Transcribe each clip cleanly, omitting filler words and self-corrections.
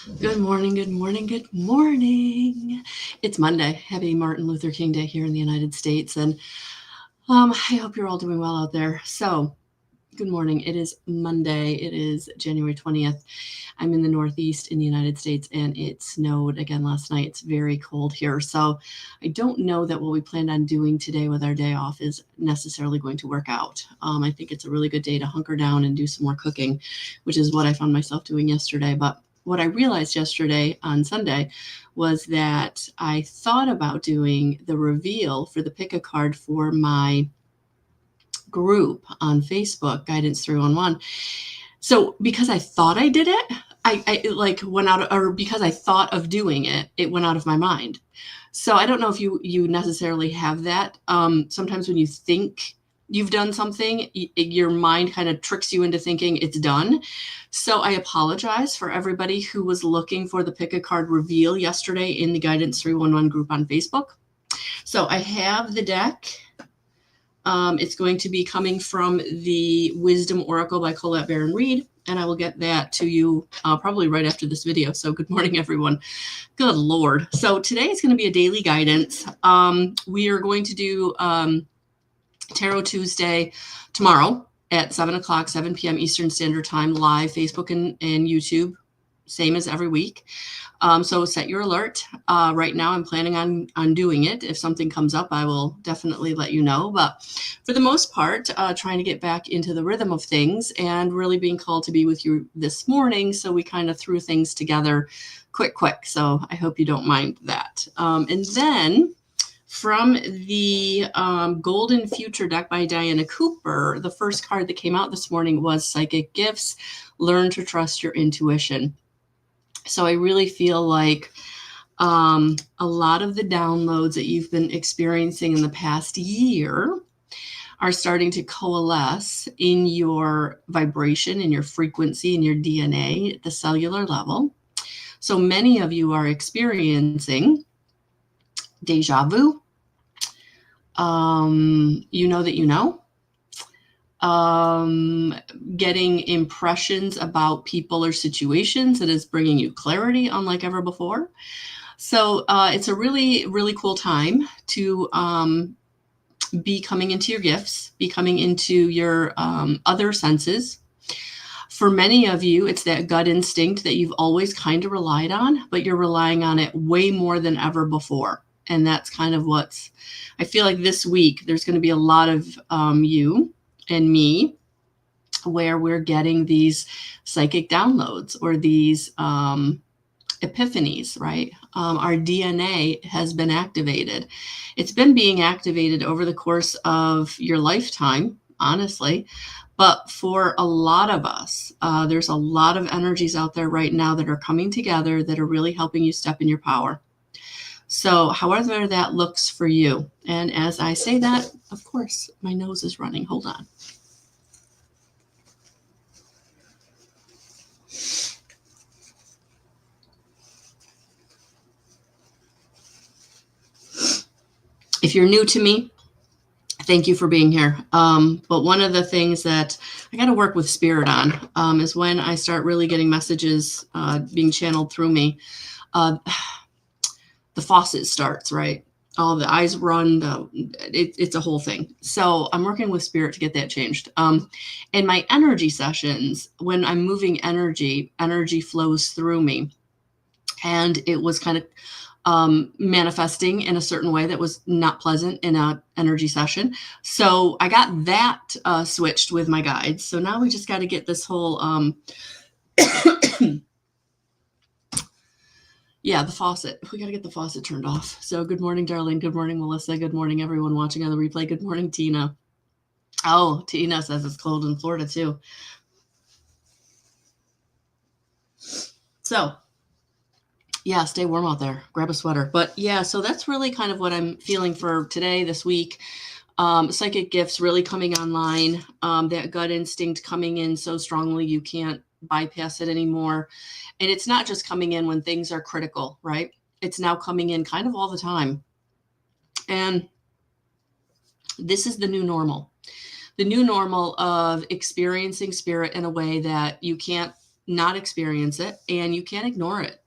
Good morning, good morning, good morning. It's Monday. Happy Martin Luther King Day here in the United States. And I hope you're all doing well out there. So, good morning. It is Monday. It is January 20th. I'm in the Northeast in the United States and it snowed again last night. It's very cold here. So, I don't know that what we planned on doing today with our day off is necessarily going to work out. I think it's a really good day to hunker down and do some more cooking, which is what I found myself doing yesterday. But what I realized yesterday on Sunday was that I thought about doing the reveal for the pick a card for my group on Facebook, Guidance 311. So because I thought I did it, it like went out, or because I thought of doing it, it went out of my mind. So I don't know if you necessarily have that. Sometimes when you think you've done something, your mind kind of tricks you into thinking it's done. So I apologize for everybody who was looking for the pick a card reveal yesterday in the Guidance 311 group on Facebook. So I have the deck. It's going to be coming from the Wisdom Oracle by Colette Baron Reed, and I will get that to you probably right after this video. So good morning, everyone. Good Lord. So today is going to be a daily guidance. We are going to do Tarot Tuesday tomorrow at 7 o'clock, 7 p.m. Eastern Standard Time, live, Facebook and YouTube, same as every week. So set your alert. Right now, I'm planning on doing it. If something comes up, I will definitely let you know. But for the most part, trying to get back into the rhythm of things and really being called to be with you this morning. So we kind of threw things together quick. So I hope you don't mind that. And then from the Golden Future deck by Diana Cooper, the first card that came out this morning was Psychic Gifts. Learn to trust your intuition. So I really feel like a lot of the downloads that you've been experiencing in the past year are starting to coalesce in your vibration, in your frequency, in your DNA at the cellular level. So many of you are experiencing deja vu. You know that you know. Getting impressions about people or situations that is bringing you clarity unlike ever before. So it's a really, really cool time to be coming into your gifts, be coming into your other senses. For many of you, it's that gut instinct that you've always kind of relied on, but you're relying on it way more than ever before. And that's kind of what's, I feel like this week, there's going to be a lot of you and me where we're getting these psychic downloads or these epiphanies, right? Our DNA has been activated. It's been being activated over the course of your lifetime, honestly. But for a lot of us, there's a lot of energies out there right now that are coming together that are really helping you step in your power. So however that looks for you. And as I say that, of course, my nose is running. Hold on. If you're new to me, thank you for being here. But one of the things that I got to work with spirit on is when I start really getting messages being channeled through me, the faucet starts, right? All the eyes run, it's a whole thing. So I'm working with spirit to get that changed. In my energy sessions, when I'm moving energy flows through me. And it was kind of manifesting in a certain way that was not pleasant in an energy session. So I got that switched with my guides. So now we just got to get this whole, yeah, the faucet. We got to get the faucet turned off. So good morning, Darlene. Good morning, Melissa. Good morning, everyone watching on the replay. Good morning, Tina. Oh, Tina says it's cold in Florida too. So yeah, stay warm out there. Grab a sweater. But yeah, so that's really kind of what I'm feeling for today, this week. Psychic gifts really coming online. That gut instinct coming in so strongly you can't bypass it anymore. And it's not just coming in when things are critical, right? It's now coming in kind of all the time. And this is the new normal. The new normal of experiencing spirit in a way that you can't not experience it, and you can't ignore it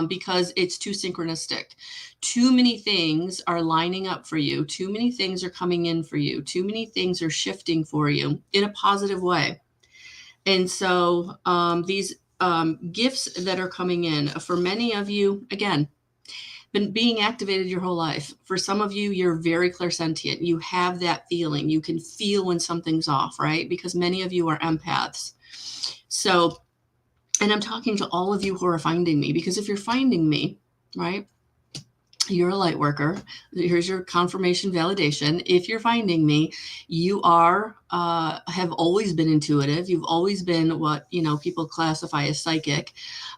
because it's too synchronistic. Too many things are lining up for you. Too many things are coming in for you. Too many things are shifting for you in a positive way. And so these gifts that are coming in for many of you, again, been being activated your whole life. For some of you, you're very clairsentient. You have that feeling. You can feel when something's off, right? Because many of you are empaths. So, and I'm talking to all of you who are finding me, because if you're finding me, right, you're a light worker. Here's your confirmation validation. If you're finding me, you are have always been intuitive. You've always been what people classify as psychic.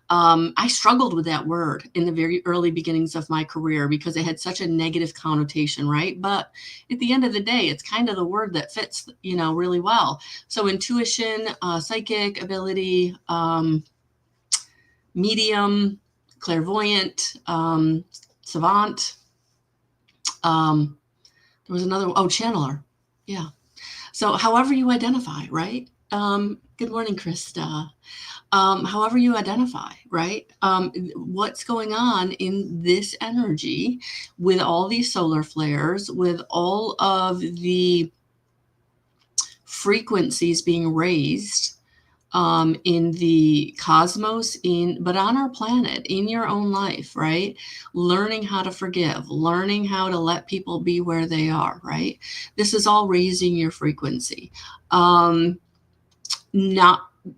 I struggled with that word in the very early beginnings of my career because it had such a negative connotation, right? But at the end of the day, it's kind of the word that fits, really well. So intuition, psychic ability, medium, clairvoyant, savant. There was another, channeler. Yeah. So however you identify, right? Good morning, Krista. However you identify, right? What's going on in this energy with all these solar flares, with all of the frequencies being raised in the cosmos, but on our planet, in your own life, right? Learning how to forgive, learning how to let people be where they are, right? This is all raising your frequency. Not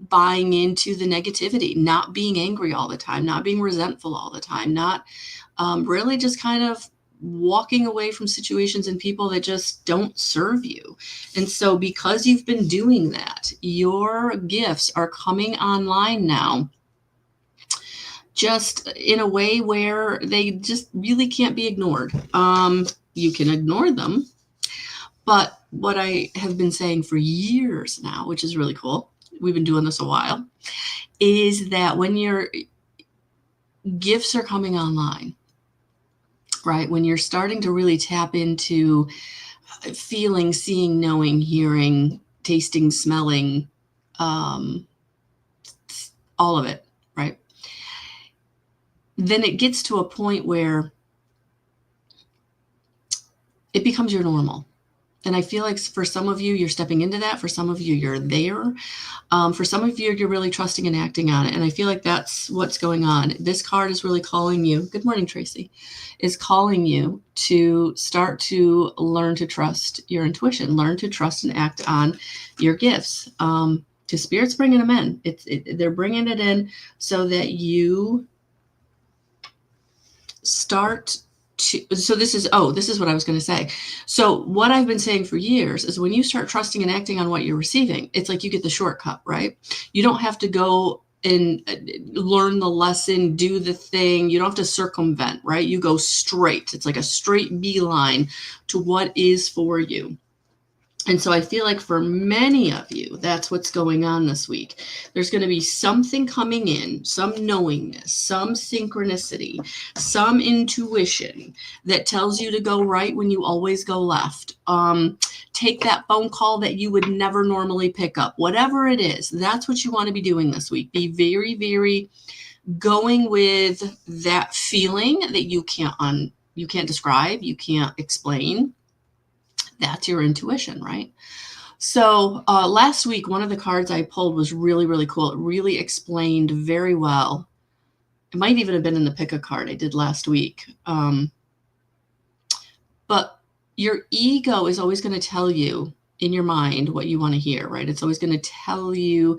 buying into the negativity, not being angry all the time, not being resentful all the time, not really just kind of walking away from situations and people that just don't serve you. And so because you've been doing that, your gifts are coming online now, just in a way where they just really can't be ignored. You can ignore them, but what I have been saying for years now, which is really cool, we've been doing this a while, is that when your gifts are coming online, right? When you're starting to really tap into feeling, seeing, knowing, hearing, tasting, smelling, all of it, right? Then it gets to a point where it becomes your normal. And I feel like for some of you, you're stepping into that. For some of you, you're there. For some of you, you're really trusting and acting on it. And I feel like that's what's going on. This card is really calling you. Good morning, Tracy. Is calling you to start to learn to trust your intuition, learn to trust and act on your gifts. Because Spirit's bringing them in. They're bringing it in so that you start so this is what I was going to say. So what I've been saying for years is when you start trusting and acting on what you're receiving, it's like you get the shortcut, right? You don't have to go and learn the lesson, do the thing. You don't have to circumvent, right? You go straight. It's like a straight beeline to what is for you. And so I feel like for many of you, that's what's going on this week. There's going to be something coming in, some knowingness, some synchronicity, some intuition that tells you to go right when you always go left. Take that phone call that you would never normally pick up. Whatever it is, that's what you want to be doing this week. Be very, very going with that feeling that you can't describe, you can't explain. That's your intuition, right? So last week, one of the cards I pulled was really, really cool. It really explained very well. It might even have been in the pick a card I did last week. But your ego is always going to tell you in your mind what you want to hear, right? It's always going to tell you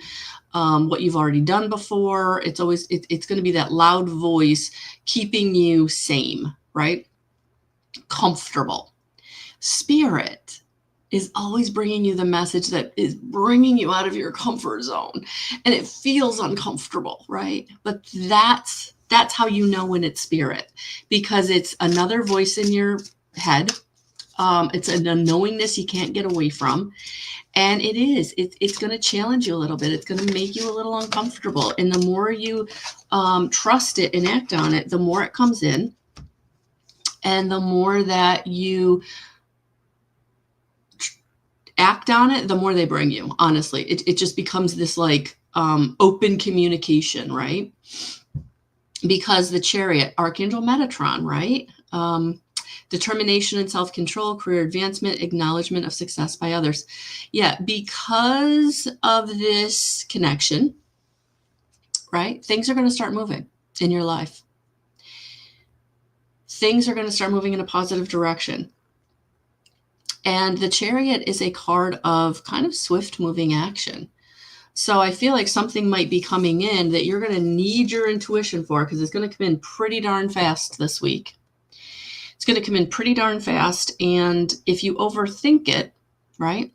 what you've already done before. It's going to be that loud voice keeping you sane, right? Comfortable. Spirit is always bringing you the message that is bringing you out of your comfort zone, and it feels uncomfortable, right? But that's how you know when it's spirit, because it's another voice in your head. It's an unknowingness you can't get away from, and it's going to challenge you a little bit. It's going to make you a little uncomfortable, and the more you trust it and act on it, the more it comes in, and the more that you act on it, the more they bring you. Honestly, it just becomes this like open communication, right? Because the Chariot, Archangel Metatron, right? Determination and self-control, career advancement, acknowledgement of success by others. Yeah, because of this connection, right? Things are going to start moving in your life. Things are going to start moving in a positive direction. And the Chariot is a card of kind of swift moving action. So I feel like something might be coming in that you're going to need your intuition for, because it's going to come in pretty darn fast this week. It's going to come in pretty darn fast. And if you overthink it, right,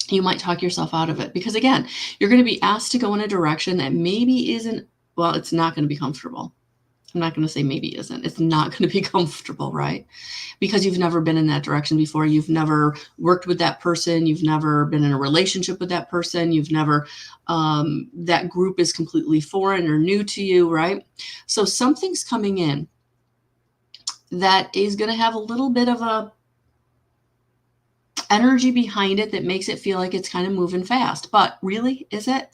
you might talk yourself out of it. Because again, you're going to be asked to go in a direction that maybe isn't, well, it's not going to be comfortable. I'm not going to say maybe isn't. It's not going to be comfortable, right? Because you've never been in that direction before. You've never worked with that person. You've never been in a relationship with that person. You've never, that group is completely foreign or new to you, right? So something's coming in that is going to have a little bit of a energy behind it that makes it feel like it's kind of moving fast. But really, is it?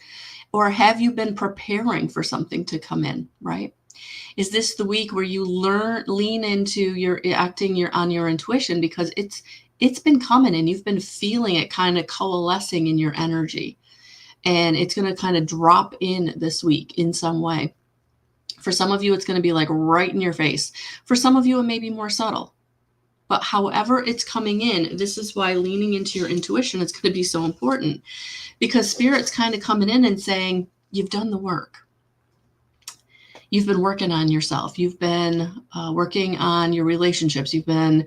Or have you been preparing for something to come in, right? Is this the week where you lean into your acting on your intuition, because it's been coming and you've been feeling it kind of coalescing in your energy, and it's going to kind of drop in this week in some way. For some of you, it's going to be like right in your face. For some of you, it may be more subtle. But however it's coming in, this is why leaning into your intuition is going to be so important, because Spirit's kind of coming in and saying, you've done the work. You've been working on yourself. You've been working on your relationships. You've been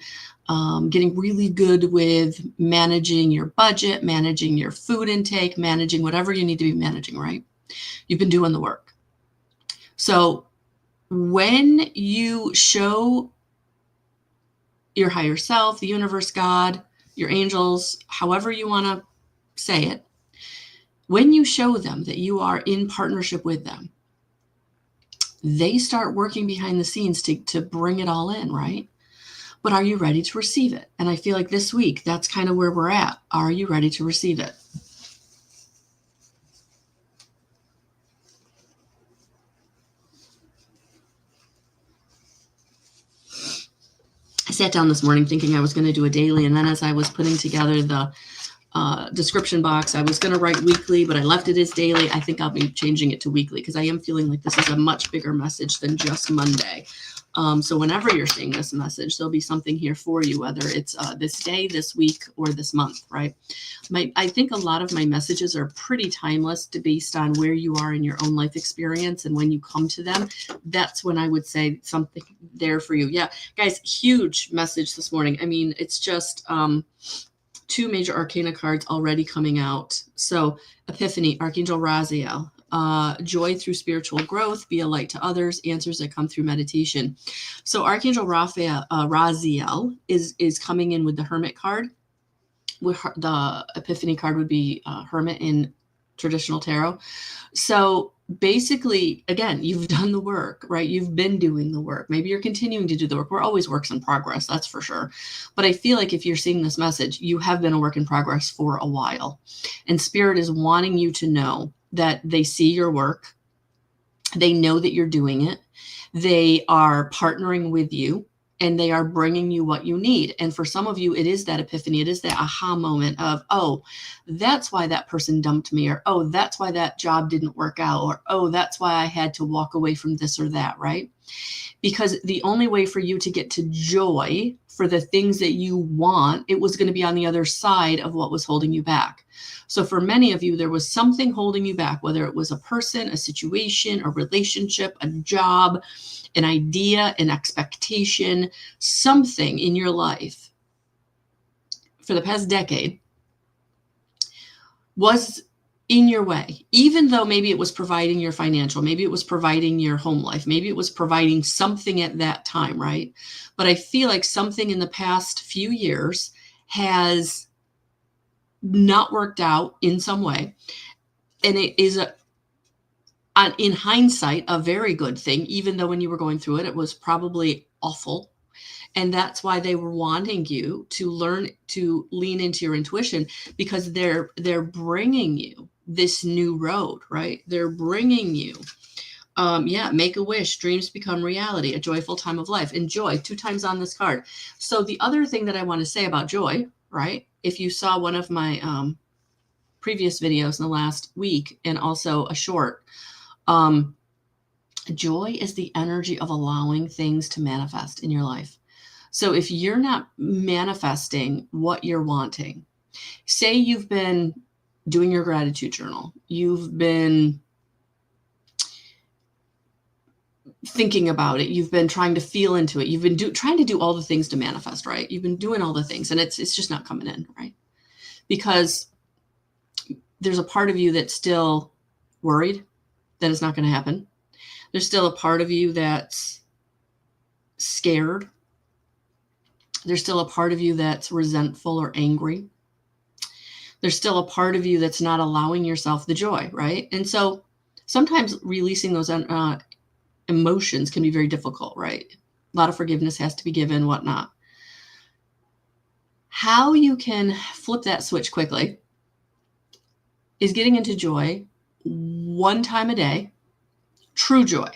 getting really good with managing your budget, managing your food intake, managing whatever you need to be managing, right? You've been doing the work. So when you show your higher self, the universe, God, your angels, however you want to say it, when you show them that you are in partnership with them, they start working behind the scenes to bring it all in, right? But are you ready to receive it? And I feel like this week, that's kind of where we're at. Are you ready to receive it? I sat down this morning thinking I was going to do a daily, and then as I was putting together the description box, I was going to write weekly, but I left it as daily. I think I'll be changing it to weekly, because I am feeling like this is a much bigger message than just Monday. So whenever you're seeing this message, there'll be something here for you, whether it's this day, this week, or this month, right? I think a lot of my messages are pretty timeless, based on where you are in your own life experience. And when you come to them, that's when I would say something there for you. Yeah, guys, huge message this morning. I mean, it's just two major arcana cards already coming out. So Epiphany, Archangel Raziel. Joy through spiritual growth, be a light to others, answers that come through meditation. So Archangel Raziel is coming in with the Hermit card. The Epiphany card would be Hermit in traditional tarot. So basically, again, you've done the work, right? You've been doing the work. Maybe you're continuing to do the work. We're always works in progress, that's for sure. But I feel like if you're seeing this message, you have been a work in progress for a while. And Spirit is wanting you to know that they see your work. They know that you're doing it. They are partnering with you, and they are bringing you what you need. And for some of you, it is that epiphany. It is that aha moment of, oh, that's why that person dumped me, or, oh, that's why that job didn't work out, or, oh, that's why I had to walk away from this or that, right? Because the only way for you to get to joy for the things that you want, it was going to be on the other side of what was holding you back. So for many of you, there was something holding you back, whether it was a person, a situation, a relationship, a job, an idea, an expectation, something in your life for the past decade was in your way, even though maybe it was providing your financial, maybe it was providing your home life, maybe it was providing something at that time, right? But I feel like something in the past few years has not worked out in some way. And it is in hindsight, a very good thing, even though when you were going through it, it was probably awful. And that's why they were wanting you to learn to lean into your intuition, because they're bringing you this new road, right? They're bringing you, make a wish, dreams become reality, a joyful time of life, enjoy, 2 times on this card. So the other thing that I want to say about joy, right? If you saw one of my previous videos in the last week and also a short, joy is the energy of allowing things to manifest in your life. So if you're not manifesting what you're wanting, say you've been doing your gratitude journal, you've been thinking about it, you've been trying to feel into it, you've been trying to do all the things to manifest, right? You've been doing all the things and it's just not coming in, right? Because there's a part of you that's still worried that it's not going to happen. There's still a part of you that's scared. There's still a part of you that's resentful or angry. There's still a part of you that's not allowing yourself the joy, right? And so sometimes releasing those emotions can be very difficult, right? A lot of forgiveness has to be given, whatnot. How you can flip that switch quickly is getting into joy 1 time a day, true joy.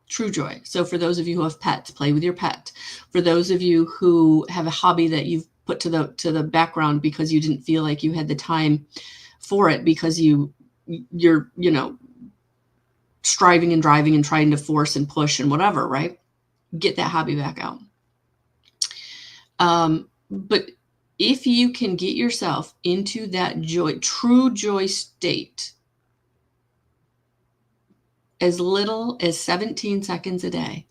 True joy. So for those of you who have pets, play with your pet. For those of you who have a hobby that you've put to the background because you didn't feel like you had the time for it because you're striving and driving and trying to force and push and whatever, right? Get that hobby back out. But if you can get yourself into that joy, true joy state, as little as 17 seconds a day,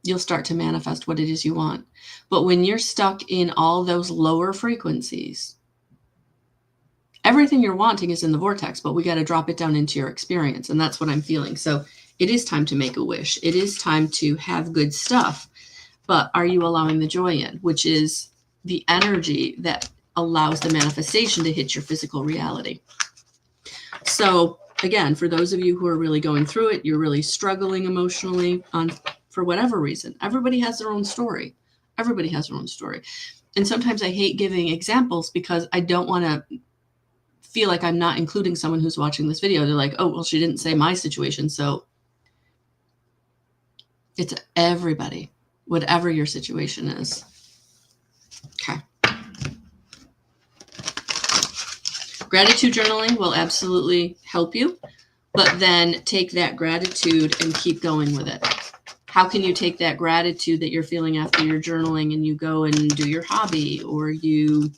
you'll start to manifest what it is you want. But when you're stuck in all those lower frequencies, everything you're wanting is in the vortex, but we got to drop it down into your experience. And that's what I'm feeling. So it is time to make a wish. It is time to have good stuff. But are you allowing the joy in, which is the energy that allows the manifestation to hit your physical reality? So again, for those of you who are really going through it, you're really struggling emotionally for whatever reason. Everybody has their own story. Everybody has their own story. And sometimes I hate giving examples because I don't want to feel like I'm not including someone who's watching this video. They're like, oh, well, she didn't say my situation. So it's everybody, whatever your situation is. Okay. Gratitude journaling will absolutely help you, but then take that gratitude and keep going with it. How can you take that gratitude that you're feeling after your journaling and you go and do your hobby, or you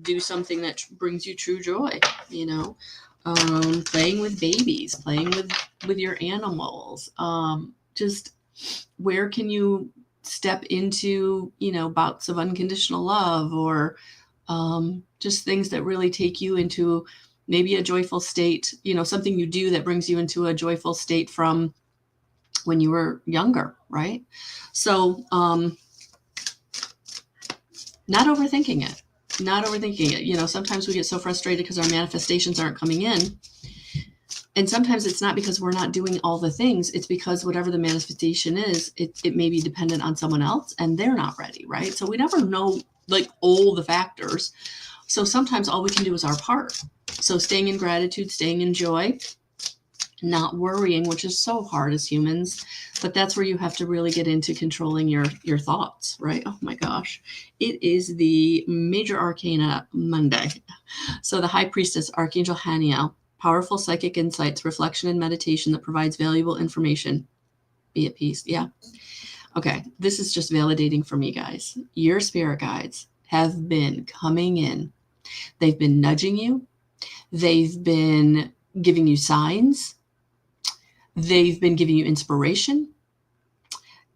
do something that brings you true joy, playing with babies, playing with your animals, just where can you step into, bouts of unconditional love, or just things that really take you into maybe a joyful state, something you do that brings you into a joyful state from when you were younger, right? So not overthinking it. Sometimes we get so frustrated because our manifestations aren't coming in. And sometimes it's not because we're not doing all the things. It's because whatever the manifestation is, it may be dependent on someone else and they're not ready, right? So we never know all the factors. So sometimes all we can do is our part. So staying in gratitude, staying in joy, not worrying, which is so hard as humans, but that's where you have to really get into controlling your thoughts, right? Oh my gosh. It is the Major Arcana Monday. So the High Priestess, Archangel Haniel, powerful psychic insights, reflection and meditation that provides valuable information. Be at peace. Yeah. Okay. This is just validating for me, guys. Your spirit guides have been coming in. They've been nudging you. They've been giving you signs. They've been giving you inspiration.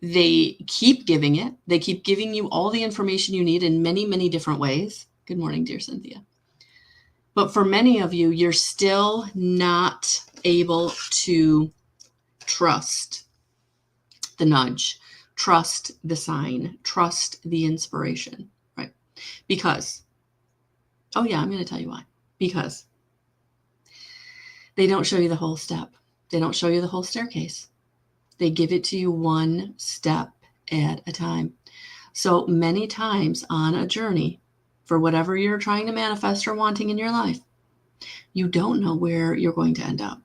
They keep giving it. They keep giving you all the information you need in many, many different ways. Good morning, dear Cynthia. But for many of you, you're still not able to trust the nudge, trust the sign, trust the inspiration, right? Because, I'm going to tell you why. Because they don't show you the whole step. They don't show you the whole staircase. They give it to you one step at a time. So many times on a journey for whatever you're trying to manifest or wanting in your life, You don't know where you're going to end up.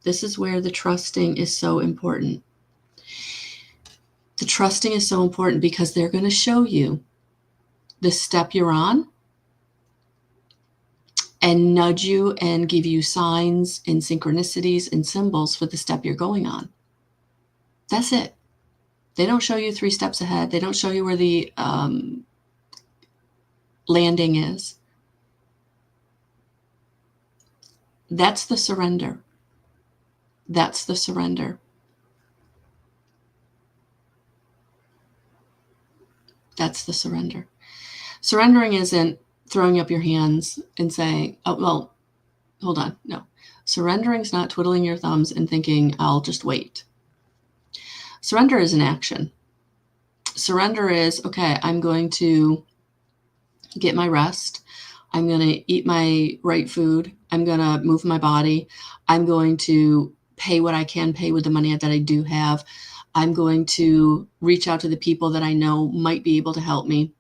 This is where the trusting is so important. The trusting is so important because they're going to show you the step you're on and nudge you and give you signs and synchronicities and symbols for the step you're going on. That's it. They don't show you 3 steps ahead. They don't show you where the landing is. That's the surrender. That's the surrender. That's the surrender. Surrendering isn't throwing up your hands and saying, oh, well, hold on. No. Surrendering is not twiddling your thumbs and thinking, I'll just wait. Surrender is an action. Surrender is, okay, I'm going to get my rest. I'm going to eat my right food. I'm going to move my body. I'm going to pay what I can pay with the money that I do have. I'm going to reach out to the people that I know might be able to help me.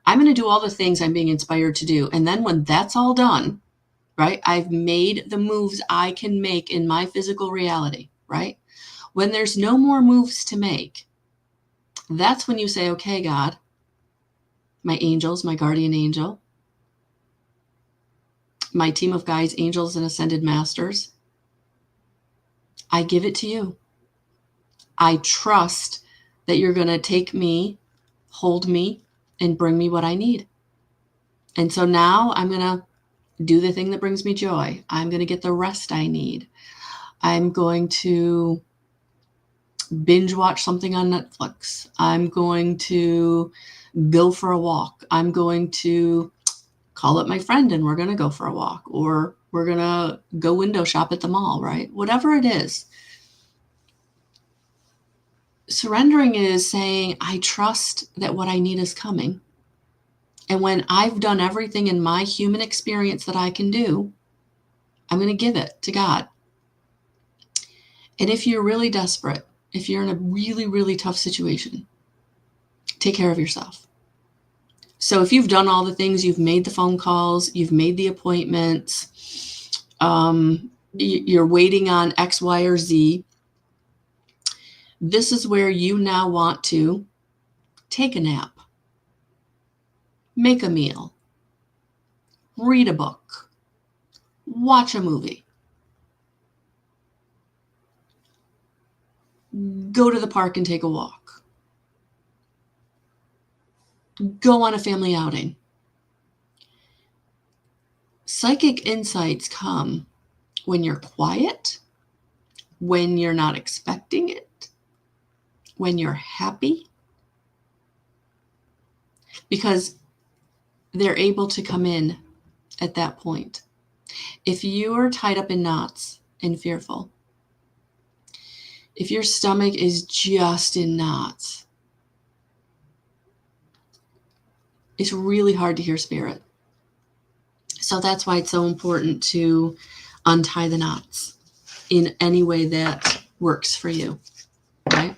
I'm going to do all the things I'm being inspired to do. And then when that's all done, right, I've made the moves I can make in my physical reality, right? When there's no more moves to make, that's when you say, okay, God, my angels, my guardian angel, my team of guides, angels, and ascended masters, I give it to you. I trust that you're going to take me, hold me, and bring me what I need. And so now I'm going to do the thing that brings me joy. I'm going to get the rest I need. I'm going to binge watch something on Netflix. I'm going to go for a walk. I'm going to call up my friend and we're going to go for a walk, or we're going to go window shop at the mall, right? Whatever it is. Surrendering is saying, I trust that what I need is coming. And when I've done everything in my human experience that I can do, I'm going to give it to God. And if you're really desperate, if you're in a really, really tough situation, take care of yourself. So if you've done all the things, you've made the phone calls, you've made the appointments, you're waiting on X, Y, or Z, this is where you now want to take a nap, make a meal, read a book, watch a movie, go to the park and take a walk, go on a family outing. Psychic insights come when you're quiet, when you're not expecting it, when you're happy, because they're able to come in at that point. If you're tied up in knots and fearful, if your stomach is just in knots, it's really hard to hear spirit. So that's why it's so important to untie the knots in any way that works for you, right?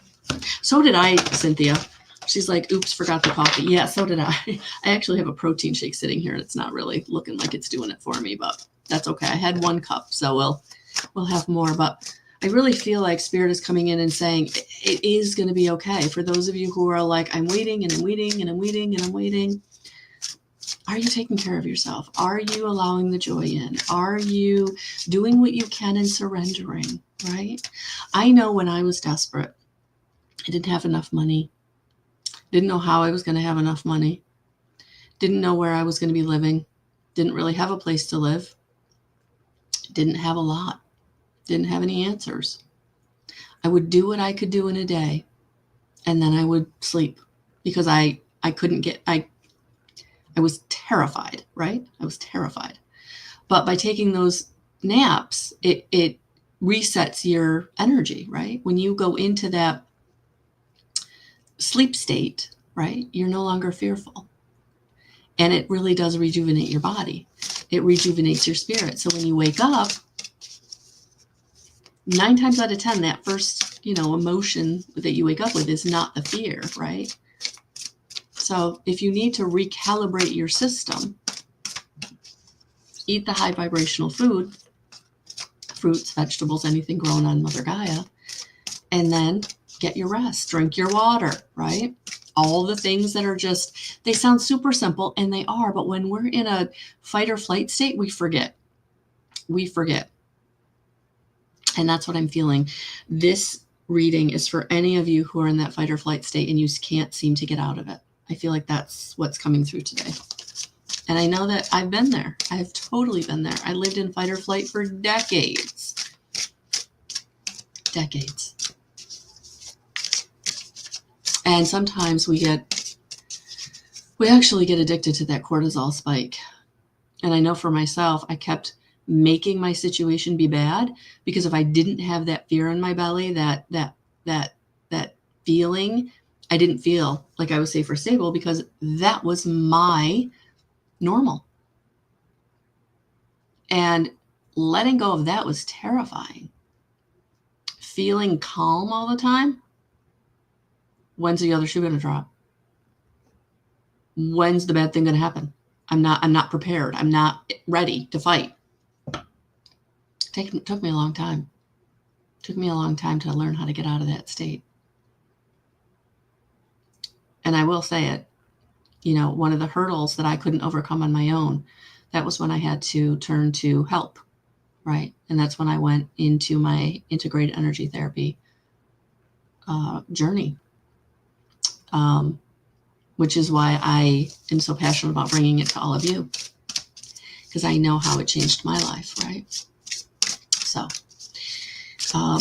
So did I, Cynthia. She's like, oops, forgot the coffee. Yeah, so did I. I actually have a protein shake sitting here and it's not really looking like it's doing it for me, but that's okay. I had 1 cup, so we'll have more. But I really feel like spirit is coming in and saying it is going to be okay. For those of you who are like, I'm waiting and I'm waiting and I'm waiting and I'm waiting. Are you taking care of yourself? Are you allowing the joy in? Are you doing what you can and surrendering, right? I know when I was desperate, I didn't have enough money. Didn't know how I was going to have enough money. Didn't know where I was going to be living. Didn't really have a place to live. Didn't have a lot. Didn't have any answers. I would do what I could do in a day, and then I would sleep because I couldn't get, I was terrified, right? I was terrified. But by taking those naps, it resets your energy, right? When you go into that sleep state, right, you're no longer fearful. And it really does rejuvenate your body. It rejuvenates your spirit. So when you wake up, 9 times out of 10, that first, emotion that you wake up with is not the fear, right? So if you need to recalibrate your system, eat the high vibrational food, fruits, vegetables, anything grown on Mother Gaia, and then get your rest, drink your water, right? All the things that are just, they sound super simple, and they are, but when we're in a fight or flight state, we forget. We forget. And that's what I'm feeling. This reading is for any of you who are in that fight or flight state and you can't seem to get out of it. I feel like that's what's coming through today. And I know that I've been there. I've totally been there. I lived in fight or flight for decades. Decades. And sometimes we actually get addicted to that cortisol spike. And I know for myself, I kept making my situation be bad, because if I didn't have that fear in my belly, that feeling, I didn't feel like I was safe or stable, because that was my normal. And letting go of that was terrifying. Feeling calm all the time. When's the other shoe going to drop? When's the bad thing going to happen? I'm not prepared. I'm not ready to fight. It took me a long time. It took me a long time to learn how to get out of that state. And I will say it, one of the hurdles that I couldn't overcome on my own, that was when I had to turn to help, right? And that's when I went into my integrated energy therapy journey, which is why I am so passionate about bringing it to all of you, because I know how it changed my life, right? So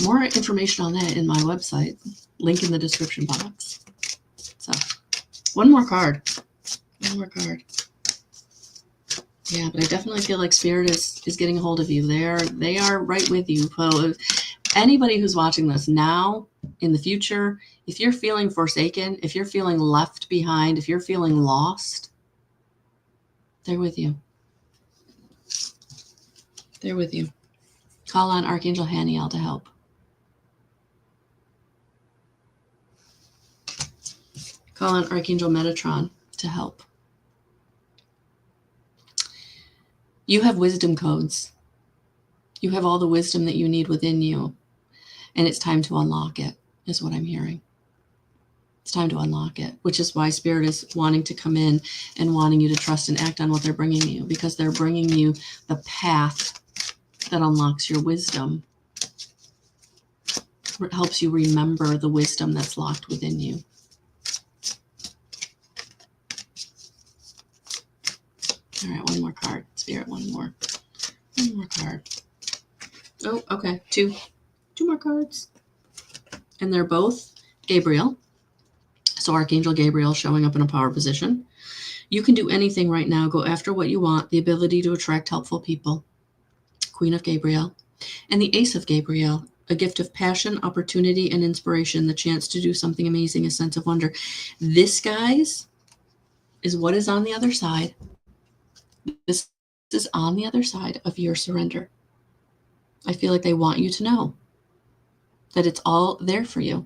more information on that in my website, link in the description box. So one more card. Yeah, but I definitely feel like Spirit is getting a hold of you. They are right with you. So anybody who's watching this now, in the future, if you're feeling forsaken, if you're feeling left behind, if you're feeling lost, they're with you. They're with you. Call on Archangel Haniel to help. Call on Archangel Metatron to help. You have wisdom codes. You have all the wisdom that you need within you. And it's time to unlock it, is what I'm hearing. It's time to unlock it, which is why Spirit is wanting to come in and wanting you to trust and act on what they're bringing you, because they're bringing you the path that unlocks your wisdom. It helps you remember the wisdom that's locked within you. All right, one more card. Spirit, one more card. Oh, okay, two more cards. And they're both Gabriel. So Archangel Gabriel showing up in a power position. You can do anything right now. Go after what you want. The ability to attract helpful people. Queen of Gabriel. And the Ace of Gabriel. A gift of passion, opportunity, and inspiration. The chance to do something amazing. A sense of wonder. This, guys, is what is on the other side. This is on the other side of your surrender. I feel like they want you to know that it's all there for you.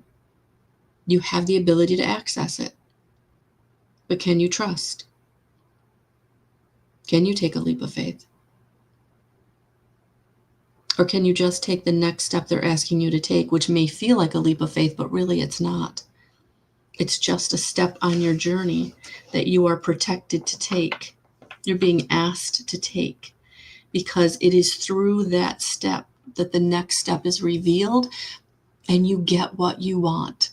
You have the ability to access it. But can you trust? Can you take a leap of faith? Or can you just take the next step they're asking you to take, which may feel like a leap of faith, but really it's not. It's just a step on your journey that you are protected to take. You're being asked to take, because it is through that step that the next step is revealed and you get what you want.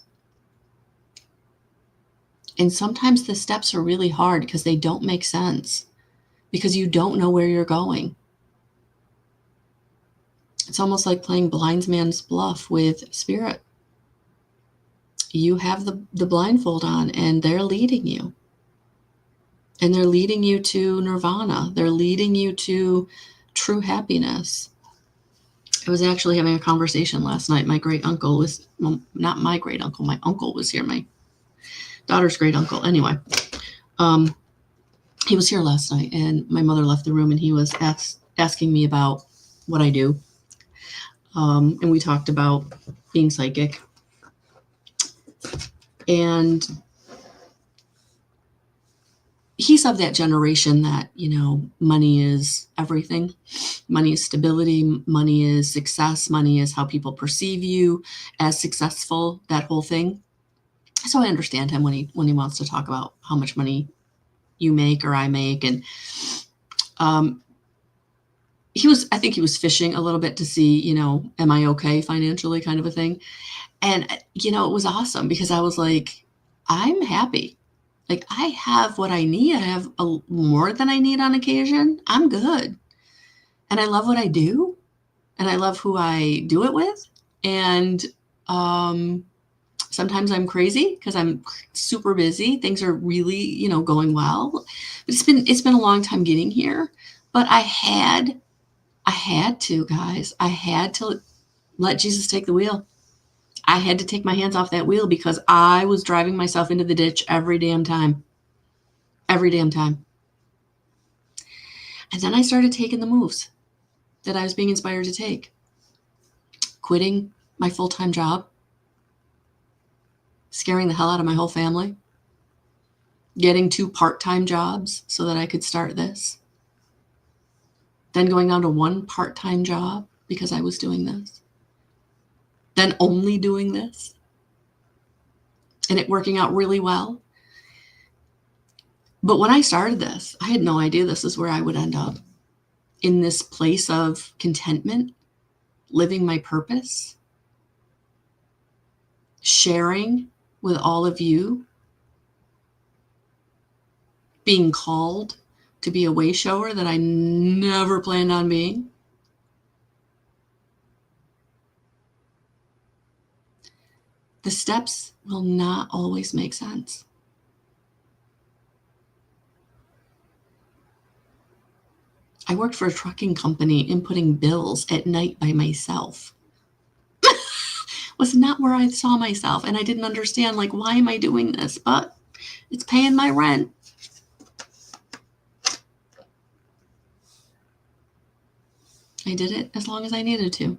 And sometimes the steps are really hard because they don't make sense, because you don't know where you're going. It's almost like playing blindman's bluff with Spirit. You have the blindfold on and they're leading you. And they're leading you to nirvana. They're leading you to true happiness. I was actually having a conversation last night. My great uncle was, well, not my great uncle, my uncle was here, my daughter's great uncle. Anyway, he was here last night and my mother left the room and he was asking me about what I do. And we talked about being psychic. And he's of that generation that, money is everything. Money is stability. Money is success. Money is how people perceive you as successful, that whole thing. So I understand him when he wants to talk about how much money you make or I make. And I think he was fishing a little bit to see, am I okay financially, kind of a thing. And, it was awesome because I was like, I'm happy. Like, I have what I need. I have more than I need on occasion. I'm good. And I love what I do. And I love who I do it with. And sometimes I'm crazy because I'm super busy. Things are really, going well. But it's been a long time getting here. But I had to, guys. I had to let Jesus take the wheel. I had to take my hands off that wheel because I was driving myself into the ditch every damn time. Every damn time. And then I started taking the moves that I was being inspired to take. Quitting my full-time job. Scaring the hell out of my whole family. Getting 2 part-time jobs so that I could start this. Then going down to 1 part-time job because I was doing this. Then only doing this. And it working out really well. But when I started this, I had no idea this is where I would end up. In this place of contentment, living my purpose, sharing with all of you, being called to be a way shower that I never planned on being. The steps will not always make sense. I worked for a trucking company inputting bills at night by myself. Was not where I saw myself. And I didn't understand, why am I doing this? But it's paying my rent. I did it as long as I needed to.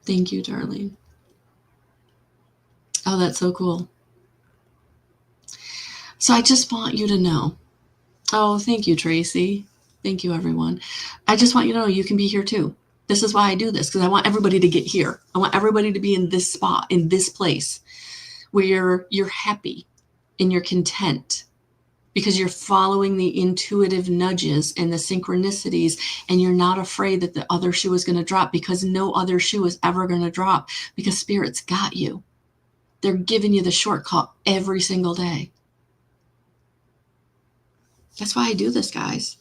Thank you, darling. Oh, that's so cool. So I just want you to know. Oh, thank you, Tracy. Thank you, everyone. I just want you to know you can be here too. This is why I do this, because I want everybody to get here. I want everybody to be in this spot, in this place where you're happy and you're content because you're following the intuitive nudges and the synchronicities, and you're not afraid that the other shoe is going to drop, because no other shoe is ever going to drop, because Spirit's got you. They're giving you the shortcut every single day. That's why I do this, guys.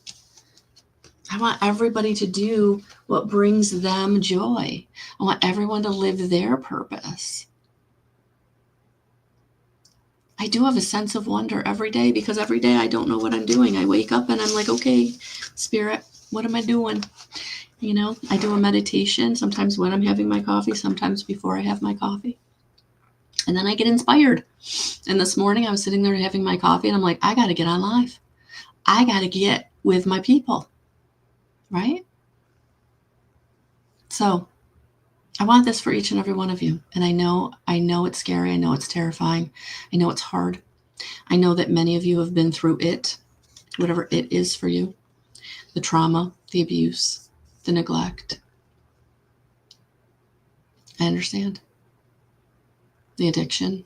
I want everybody to do what brings them joy. I want everyone to live their purpose. I do have a sense of wonder every day, because every day I don't know what I'm doing. I wake up and I'm like, okay, Spirit, what am I doing? I do a meditation, sometimes when I'm having my coffee, sometimes before I have my coffee. And then I get inspired. And this morning I was sitting there having my coffee and I'm like, I got to get on live. I got to get with my people. Right? So I want this for each and every one of you. And I know it's scary. I know it's terrifying. I know it's hard. I know that many of you have been through it, whatever it is for you, the trauma, the abuse, the neglect. I understand. The addiction,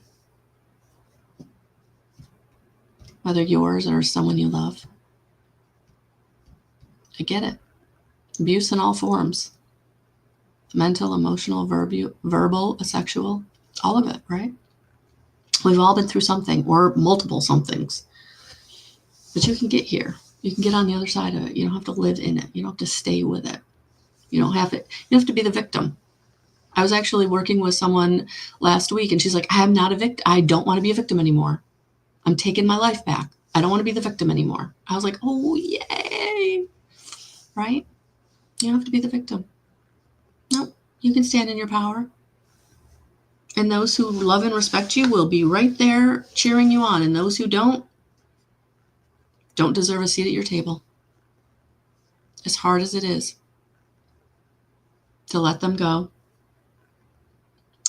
whether yours or someone you love. I get it. Abuse in all forms. Mental, emotional, verbal, sexual, all of it, right? We've all been through something, or multiple somethings. But you can get here. You can get on the other side of it. You don't have to live in it. You don't have to stay with it. You don't have to be the victim. I was actually working with someone last week and she's like, I am not a victim. I don't want to be a victim anymore. I'm taking my life back. I don't want to be the victim anymore. I was like, oh, yay. Right? You don't have to be the victim. No, you can stand in your power. And those who love and respect you will be right there cheering you on. And those who don't deserve a seat at your table. As hard as it is to let them go,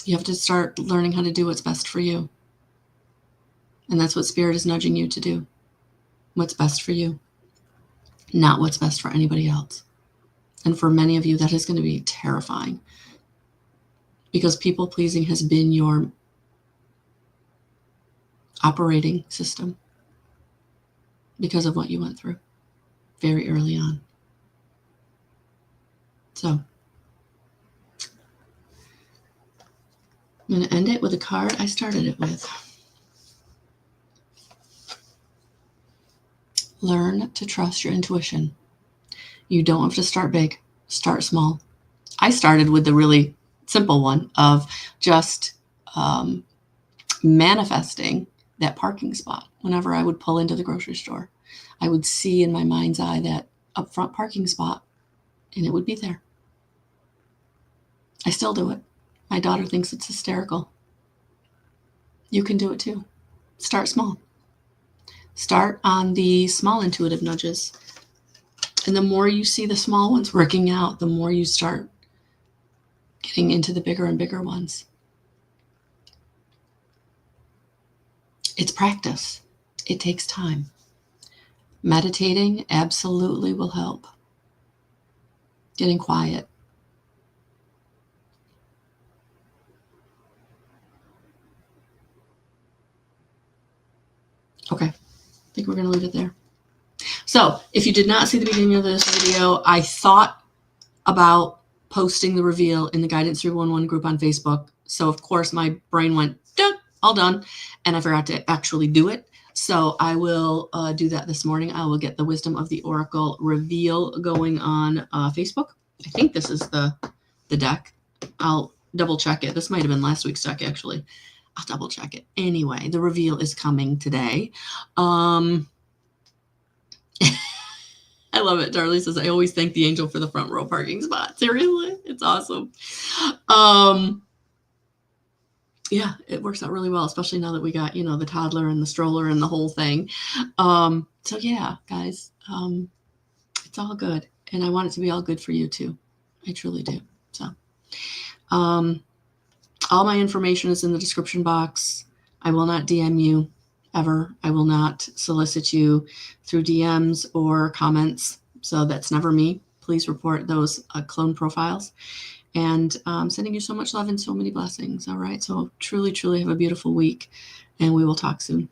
you have to start learning how to do what's best for you. And that's what Spirit is nudging you to do. What's best for you, not what's best for anybody else. And for many of you, that is going to be terrifying, because people pleasing has been your operating system because of what you went through very early on. So I'm going to end it with a card I started it with. Learn to trust your intuition. You don't have to start big. Start small. I started with the really simple one of just manifesting that parking spot. Whenever I would pull into the grocery store, I would see in my mind's eye that upfront parking spot, and it would be there. I still do it. My daughter thinks it's hysterical. You can do it too. Start small. Start on the small intuitive nudges. And the more you see the small ones working out, the more you start getting into the bigger and bigger ones. It's practice. It takes time. Meditating absolutely will help. Getting quiet. Okay, I think we're going to leave it there. So if you did not see the beginning of this video, I thought about posting the reveal in the Guidance 311 group on Facebook. So of course my brain went, all done, and I forgot to actually do it. So I will do that this morning. I will get the Wisdom of the Oracle reveal going on Facebook. I think this is the deck. I'll double check it. This might have been last week's deck, actually. I'll double check it. Anyway, the reveal is coming today. I love it. Darley says, I always thank the angel for the front row parking spot. Seriously, it's awesome. Yeah, it works out really well, especially now that we got, the toddler and the stroller and the whole thing. So yeah, guys, it's all good. And I want it to be all good for you too. I truly do. So, all my information is in the description box. I will not DM you ever. I will not solicit you through DMs or comments. So that's never me. Please report those clone profiles. And sending you so much love and so many blessings. All right. So truly, truly have a beautiful week, and we will talk soon.